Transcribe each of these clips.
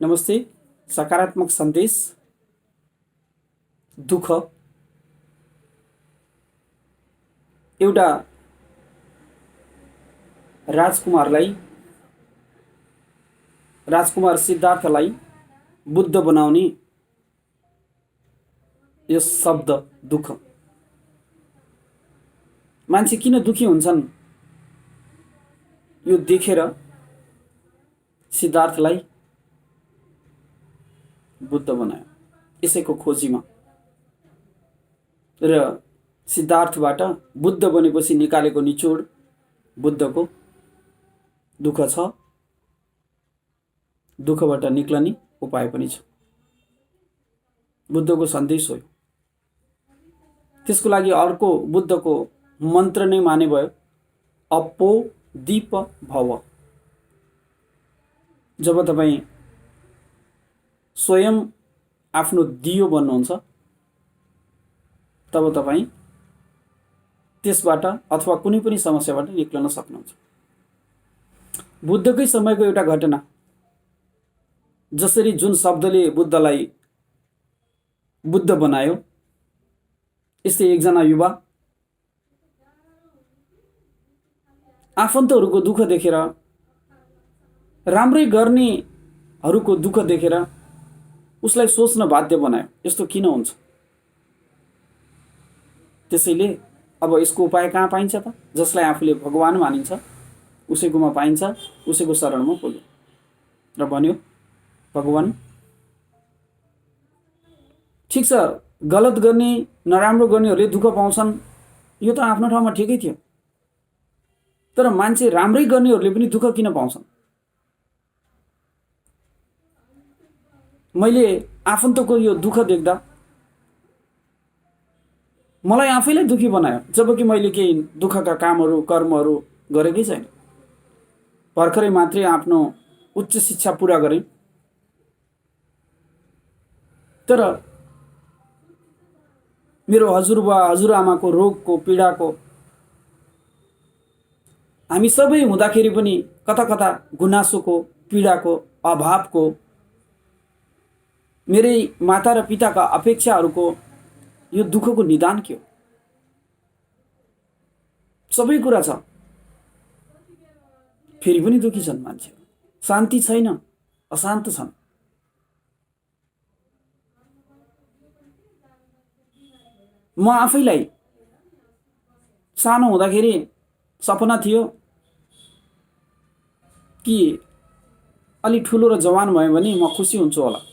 नमस्ते। सकारात्मक सन्देश। दुःख एउटा राजकुमार सिद्धार्थलाई बुद्ध बनाउने यो शब्द दुःख। मान्छे किन दुःखी हुन्छन् यो देखेर सिद्धार्थलाई बुद्ध बनायो यसैको खोजीमा। र सिद्धार्थबाट बुद्ध बनेपछि निकालेको निचोड बुद्धको दुःख छ, दुःखबाट निक्लने उपाय पनि छ। बुद्धको सन्देश हो। त्यसको लागि अर्को बुद्धको मन्त्र नै माने भयो, अपो दीप भव। जब तपाईँ स्वयं आफ्नो दियो बन्नुहुन्छ तब तपाईँ त्यसबाट अथवा कुनै पनि समस्याबाट निक्लन सक्नुहुन्छ। बुद्धकै समयको एउटा घटना, जसरी जुन शब्दले बुद्धलाई बुद्ध बनायो, यस्तै एकजना युवा आफन्तहरूको दुःख देखेर, राम्रै गर्नेहरूको दुःख देखेर उसलाई सोच्न बाध्य बनायो, यस्तो किन हुन्छ। त्यसैले अब यसको उपाय कहाँ पाइन्छ त? जसलाई आफूले भगवान मानिन्छ उसैकोमा पाइन्छ, उसैको शरणमा पुग्यो र भन्यो, भगवान ठिक छ, गलत गर्ने नराम्रो गर्नेहरूले दुःख पाउँछन्, यो त आफ्नो ठाउँमा ठिकै थियो, तर मान्छे राम्रै गर्नेहरूले पनि दुःख किन पाउँछन्? मैले आफन्तको यो दुःख देख्दा मलाई आफैलाई दुःखी बनायो, जबकि मैले केही दुःखका कामहरू कर्महरू गरेकै छैन। भर्खरै मात्रै आफ्नो उच्च शिक्षा पुरा गरेँ, तर मेरो हजुरबा हजुरआमाको रोगको पीडाको हामी सबै हुँदाखेरि पनि कता कता गुनासोको पीडाको अभावको, मेरै माता र पिताका अपेक्षाहरूको यो दुःखको निदान के हो? सबै कुरा छ, फेरि पनि दुःखी छन् मान्छेहरू। शान्ति छैन, अशान्त छन्। म आफैलाई सानो हुँदाखेरि सपना थियो कि अलि ठुलो र जवान भयो भने म खुसी हुन्छु होला।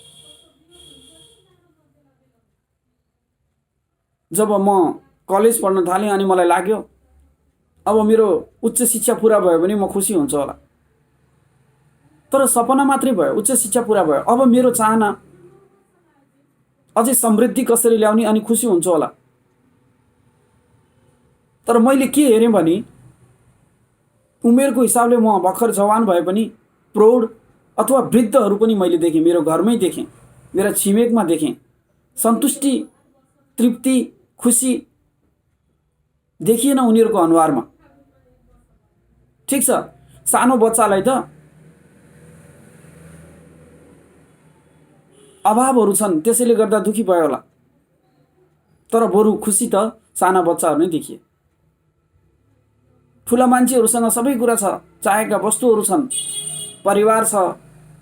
जब म कलेज पढ्न थालेँ अनि मलाई लाग्यो अब मेरो उच्च शिक्षा पुरा भयो भने म खुसी हुन्छु होला। तर सपना मात्रै भयो, उच्च शिक्षा पुरा भयो, अब मेरो चाहना अझै समृद्धि कसरी ल्याउने अनि खुसी हुन्छु होला। तर मैले के हेरेँ भने उमेरको हिसाबले म भर्खर जवान भए पनि प्रौढ अथवा वृद्धहरू पनि मैले देखेँ, मेरो घरमै देखेँ, मेरा छिमेकमा देखेँ। सन्तुष्टि, तृप्ति, खुसी देखिएन उनीहरूको अनुहारमा। ठिक छ, सानो बच्चालाई त अभावहरू छन्, त्यसैले गर्दा दुःखी भयो होला, तर बरु खुसी त साना बच्चाहरू नै देखिए। ठुला मान्छेहरूसँग सबै कुरा छ, चाहेका वस्तुहरू छन्, परिवार छ,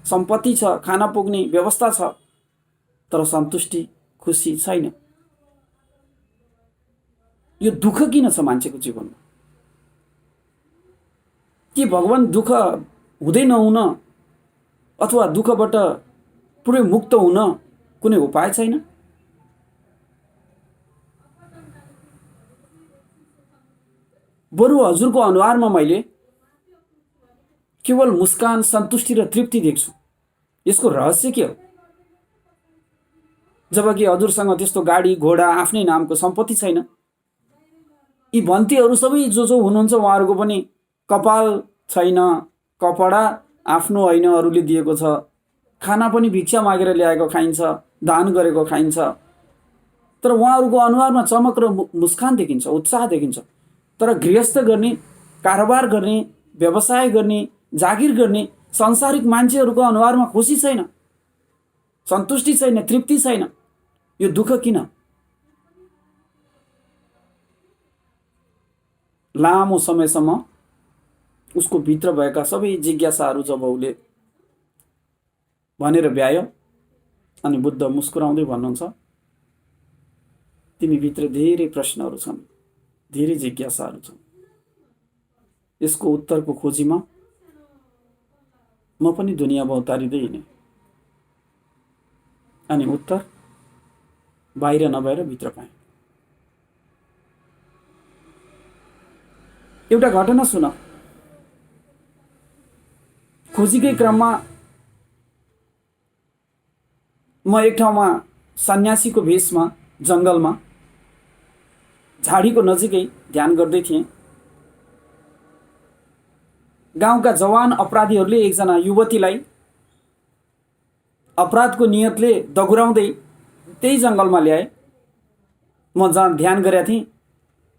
सम्पत्ति छ, खाना पुग्ने व्यवस्था छ, तर सन्तुष्टि, खुसी छैन। यो दुःख किन छ मान्छेको जीवनमा? के भगवान दुःख हुँदै नहुन अथवा दुःखबाट पुरै मुक्त हुन कुनै उपाय छैन? बरु हजुरको अनुहारमा मैले केवल मुस्कान, सन्तुष्टि र तृप्ति देख्छु। यसको रहस्य के हो? जबकि हजुरसँग त्यस्तो गाडी घोडा आफ्नै नामको सम्पत्ति छैन। यी भन्तीहरू सबै जो हुनुहुन्छ उहाँहरूको पनि कपाल छैन, कपडा आफ्नो होइन अरूले दिएको छ, खाना पनि भिक्षा मागेर ल्याएको खाइन्छ, दान गरेको खाइन्छ, तर उहाँहरूको अनुहारमा चमक र मुस्कान देखिन्छ, उत्साह देखिन्छ। तर गृहस्थ गर्ने, कारोबार गर्ने, व्यवसाय गर्ने, जागिर गर्ने सांसारिक मान्छेहरूको अनुहारमा खुसी छैन। सन्तुष्टि छैन, तृप्ति छैन, यो दुःख किन? लामो समयसम्म उसको भित्र भएका सबै जिज्ञासाहरू जब उसले भनेर भ्यायो, अनि बुद्ध मुस्कुराउँदै भन्नुहुन्छ, तिमी भित्र धेरै प्रश्नहरू छन्, धेरै जिज्ञासाहरू छन्, यसको उत्तरको खोजीमा म पनि दुनियाँ भौतारिँदै हिँडेँ। अनि उत्तर बाहिर नभएर भित्र पाएँ। एउटा घटना सुन। खोजीकै क्रममा म एक ठाउँमा सन्यासीको भेषमा जङ्गलमा झाडीको नजिकै ध्यान गर्दै थिएँ। गाउँका जवान अपराधीहरूले एकजना युवतीलाई अपराधको नियतले दगुराउँदै त्यही जङ्गलमा ल्याए। म जहाँ ध्यान गरेका थिएँ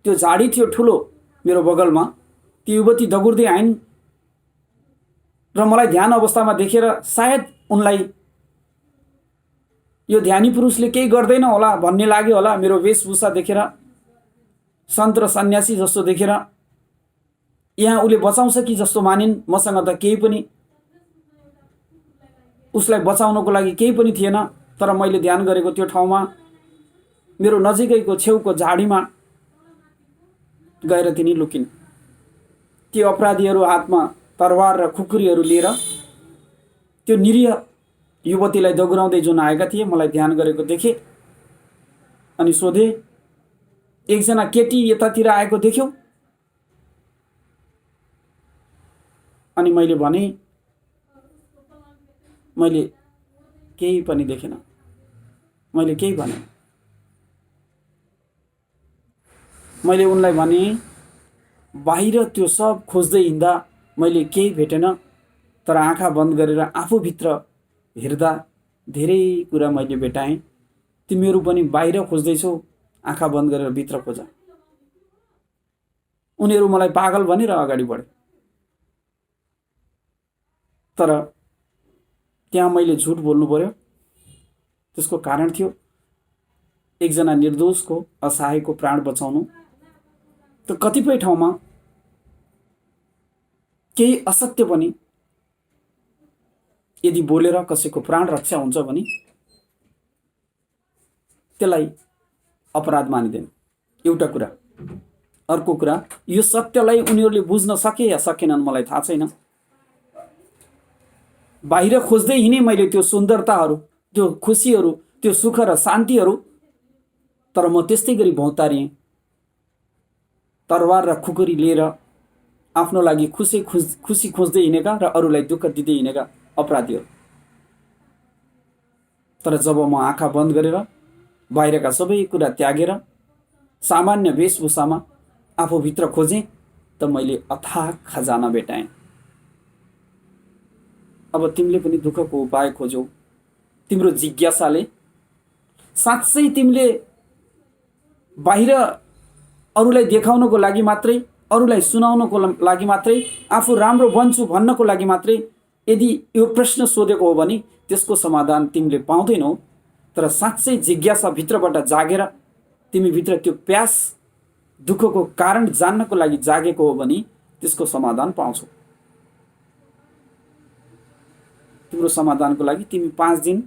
त्यो झाडी थियो ठुलो मेरो बगलमा। त्यो युवती दगुर्दै आइन् र मलाई ध्यान अवस्थामा देखेर सायद उनलाई यो ध्यानी पुरुषले केही गर्दैन होला भन्ने लाग्यो होला। मेरो वेशभूषा देखेर, सन्त र सन्यासी जस्तो देखेर यहाँ उसले बचाउँछ कि जस्तो मानिन्। मसँग त केही पनि, उसलाई बचाउनको लागि केही पनि थिएन। तर मैले ध्यान गरेको त्यो ठाउँमा मेरो नजिकैको छेउको झाडीमा गएर तिनी लुकिन्। ती अपराधीहरू हातमा तरवार र खुकुरीहरू लिएर त्यो निरीह युवतीलाई दगुराउँदै जुन आएका थिए, मलाई ध्यान गरेको देखे। अनि सोधे, एकजना केटी यतातिर आएको देख्यौ? अनि मैले भने, मैले केही पनि देखेन। मैले केही भने। मैले उनलाई भने, बाहिर त्यो सब खोज्दै हिँड्दा मैले केही भेटेन, तर आँखा बन्द गरेर आफूभित्र हेर्दा धेरै कुरा मैले भेटाएँ। तिमीहरू पनि बाहिर खोज्दैछौ, आँखा बन्द गरेर भित्र खोज। उनीहरू मलाई पागल भनेर अगाडि बढे। तर त्यहाँ मैले झुट बोल्नु पर्यो। त्यसको कारण थियो एकजना निर्दोषको, असहायको प्राण बचाउनु। त कतिपय ठाउँमा केही असत्य पनि यदि बोलेर कसैको प्राण रक्षा हुन्छ भने त्यसलाई अपराध मानिँदैन। एउटा कुरा। अर्को कुरा, यो सत्यलाई उनीहरूले बुझ्न सके या सकेनन् मलाई थाहा छैन। बाहिर खोज्दै हिँडेँ मैले त्यो सुन्दरताहरू, त्यो खुसीहरू, त्यो सुख र शान्तिहरू। तर म त्यस्तै गरी भौतारिएँ, तरवार र खुकुरी लिएर आफ्नो लागि खुसी खोज्दै हिँडेका र अरूलाई दुःख दिँदै हिँडेका अपराधीहरू। तर जब म आँखा बन्द गरेर बाहिरका सबै कुरा त्यागेर सामान्य वेशभूषामा आफूभित्र खोजेँ, त मैले अथाह खजाना भेटाएँ। अब तिमीले पनि दुःखको उपाय खोज्यौ। तिम्रो जिज्ञासाले साँच्चै तिमीले बाहिर अरूलाई देखाउनको लागि मात्रै, अरूलाई सुनाउनको लागि मात्रै, आफू राम्रो बन्छु भन्नको लागि मात्रै यदि यो प्रश्न सोधेको हो भने त्यसको समाधान तिमीले पाउँदैनौ। तर साँच्चै जिज्ञासा भित्रबाट जागेर तिमीभित्र त्यो प्यास, दुःखको कारण जान्नको लागि जागेको हो भने त्यसको समाधान पाउँछौ। तिम्रो समाधानको लागि तिमी 5 दिन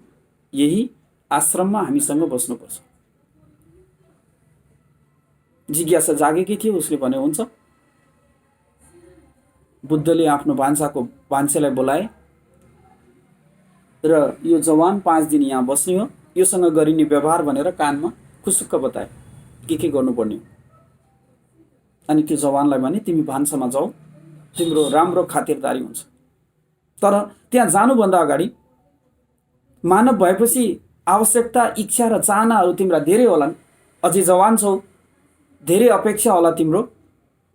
यही आश्रममा हामीसँग बस्नुपर्छ। जिज्ञासा जागेकै थियो। उसले भने, हुन्छ। बुद्धले आफ्नो भान्सेलाई बोलाए र यो जवान 5 दिन यहाँ बस्ने हो, योसँग गरिने व्यवहार भनेर कानमा खुसुक्क बताए के गर्नुपर्ने हो। अनि त्यो जवानलाई भने, तिमी भान्सामा जाऊ, तिम्रो राम्रो खातिरदारी हुन्छ। तर त्यहाँ जानुभन्दा अगाडि मानव भएपछि आवश्यकता, इच्छा र चाहनाहरू तिम्रा धेरै होलान्। अझै जवान छौ, धेरै अपेक्षा होला तिम्रो।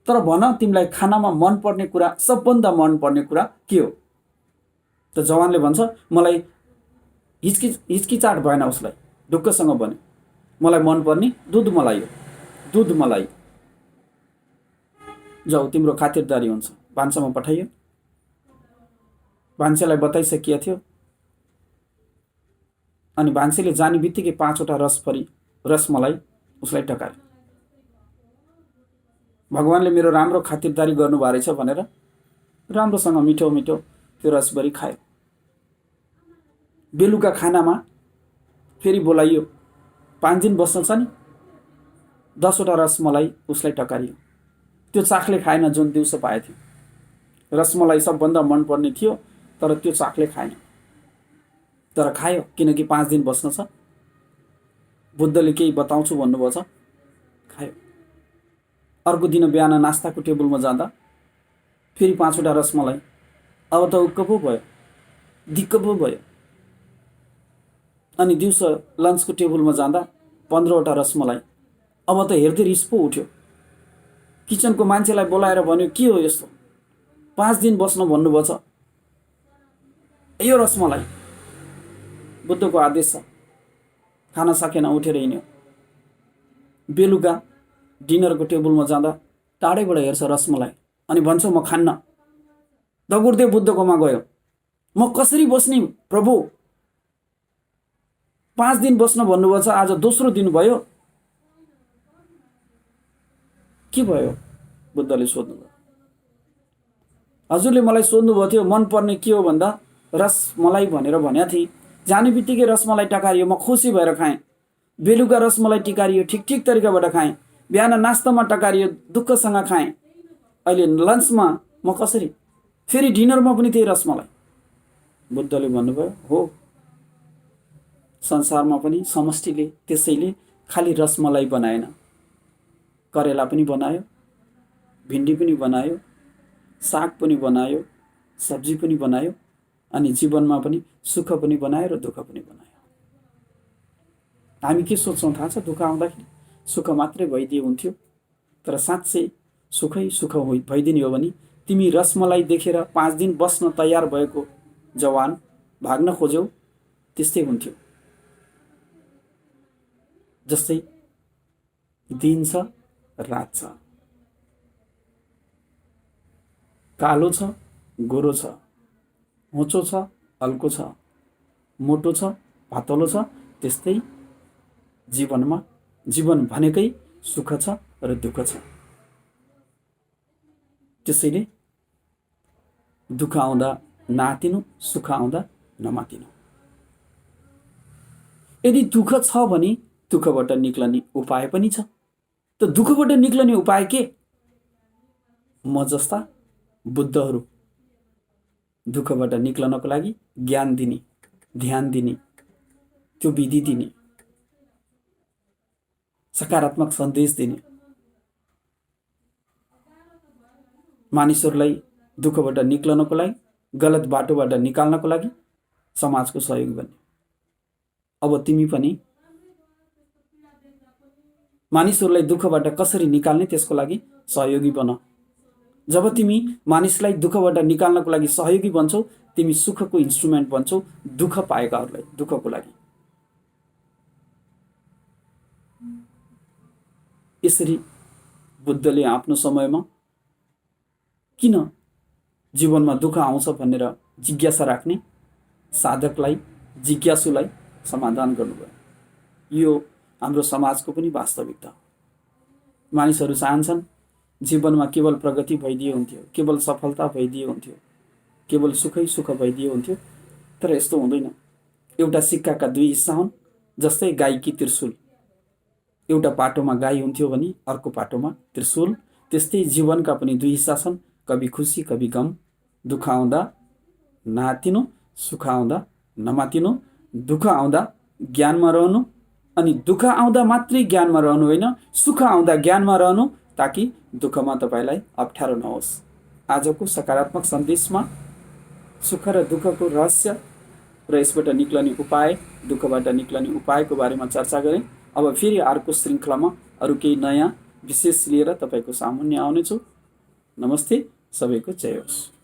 तर भन, तिमीलाई खानामा मनपर्ने कुरा, सबभन्दा मनपर्ने कुरा के हो? त जवानले भन्छ, मलाई हिचकिचाट भएन। उसलाई ढुक्कसँग भन्यो, मलाई मनपर्ने दुध मलाई हो, दुध मलाई। जाऊ, तिम्रो खातिरदारी हुन्छ। भान्सामा पठाइयो। भान्सेलाई बताइसकिया थियो। अनि भान्सेले जाने बित्तिकै 5वटा रसमलाई उसलाई टकारे। भगवान्ले मेरो राम्रो खातिरदारी गर्नुभएको रहेछ भनेर राम्रोसँग मिठो मिठो त्यो रसभरी खायो। बेलुका खानामा फेरि बोलाइयो, 5 दिन बस्न छ नि, 10वटा रसमलाई उसलाई टकारियो। त्यो चाखले खाएन जुन दिउँसो पाएको थियो। रसमलाई सबभन्दा मनपर्ने थियो, तर त्यो चाखले खाएन, तर खायो किनकि 5 दिन बस्न छ। बुद्धले केही बताउँछु भन्नुभएको छ, खायो। अर्को दिन बिहान नास्ताको टेबलमा जाँदा फेरि 5वटा रसमलाई। अब त उक्क पो भयो, दिक्क पो भयो। अनि दिउँसो लन्चको टेबलमा जाँदा 15वटा रसमलाई। अब त हेर्दै रिस पो उठ्यो। किचनको मान्छेलाई बोलाएर भन्यो, के हो यस्तो, 5 दिन बस्न भन्नुभएको छ, यो रसमलाई। बुद्धको आदेश छ। खान सकेन, उठेर हिँड्यो। बेलुका डिनरको टेबलमा जाँदा टाढैबाट हेर्छ रसमलाई अनि भन्छ, म खान्न। दगुर्दै बुद्धकोमा गयो। म कसरी बस्ने प्रभु, 5 दिन बस्न भन्नुभएको छ, आज दोस्रो दिन भयो, के भयो? बुद्धले सोध्नुभयो। हजुरले मलाई सोध्नुभएको थियो मनपर्ने के हो भन्दा रसमलाई भनेर भनेको थिएँ। जाने बित्तिकै रसमलाई टकारियो, म खुसी भएर खाएँ। बेलुका रसमलाई टिकारियो, ठिक तरिकाबाट खाएँ। बिहान नास्तामा टकारियो, दुःखसँग खाएँ। अहिले लन्चमा म कसरी, फेरि डिनरमा पनि त्यही रसमलाई। बुद्धले भन्नुभयो, हो, संसारमा पनि समष्टिले त्यसैले खालि रसमलाई बनाएन, करेला पनि बनायो, भिन्डी पनि बनायो, साग पनि बनायो, सब्जी पनि बनायो, अनि जीवनमा पनि सुख पनि बनायो र दुःख पनि बनायो। हामी के सोच्छौँ थाहा छ? दुःख आउँदाखेरि सुख मात्रै भइदिए हुन्थ्यो। तर साँच्चै सुखै सुख भइदिने हो भने तिमी रसमलाई देखेर 5 दिन बस्न तयार भएको जवान भाग्न खोज्यौ, त्यस्तै हुन्थ्यो। जस्तै दिन छ, रात छ, कालो छ, गोरो छ, होचो छ, हल्को छ, मोटो छ, पातलो छ, त्यस्तै जीवनमा जीवन भनेकै सुख छ र दुःख छ। त्यसैले दुःख आउँदा नआत्तिनु, सुख आउँदा नमात्तिनु। यदि दुःख छ भने दुःखबाट निक्लने उपाय पनि छ। त दुःखबाट निक्लने उपाय के? म जस्ता बुद्धहरू दुःखबाट निक्लनको लागि ज्ञान दिने, ध्यान दिने, त्यो विधि दिने, सकारात्मक सन्देश दिने, मानिसहरूलाई दुःखबाट निक्लनको लागि, गलत बाटोबाट निकाल्नको लागि समाजको सहयोग बन्ने। अब तिमी पनि मानिसहरूलाई दुःखबाट कसरी निकाल्ने त्यसको लागि सहयोगी बन। जब तिमी मानिसलाई दुःखबाट निकाल्नको लागि सहयोगी बन्छौ, तिमी सुखको इन्स्ट्रुमेन्ट बन्छौ दुःख पाएकाहरूलाई दुःखको लागि। यसरी बुद्धले आफ्नो समयमा किन जीवनमा दुःख आउँछ भनेर जिज्ञासा राख्ने साधकलाई, जिज्ञासुलाई समाधान गर्नुभयो। यो हाम्रो समाजको पनि वास्तविकता हो। मानिसहरू चाहन्छन् जीवनमा केवल प्रगति भइदिए हुन्थ्यो, केवल सफलता भइदिए हुन्थ्यो, केवल सुखै सुख भइदिए हुन्थ्यो। तर यस्तो हुँदैन। एउटा सिक्काका 2 हिस्सा हुन्। जस्तै गाईकी त्रिशूल, एउटा पाटोमा गाई हुन्थ्यो भने अर्को पाटोमा त्रिशूल। त्यस्तै जीवनका पनि 2 हिस्सा छन्, कभी खुसी कभी गम। दुःख आउँदा नआत्तिनु, सुख आउँदा नमात्तिनु। दुःख आउँदा ज्ञानमा रहनु, अनि दुःख आउँदा मात्रै ज्ञानमा रहनु होइन, सुख आउँदा ज्ञानमा रहनु, ताकि दुःखमा तपाईँलाई अप्ठ्यारो नहोस्। आजको सकारात्मक सन्देशमा सुख र दुःखको रहस्य र यसबाट निक्लने उपाय, दुःखबाट निक्लने उपायको बारेमा चर्चा गरेँ। अब फेरि अर्को श्रृङ्खलामा अरू केही नयाँ विशेष लिएर तपाईँको सामुन्ने आउनेछु। नमस्ते, सबैको जय होस्।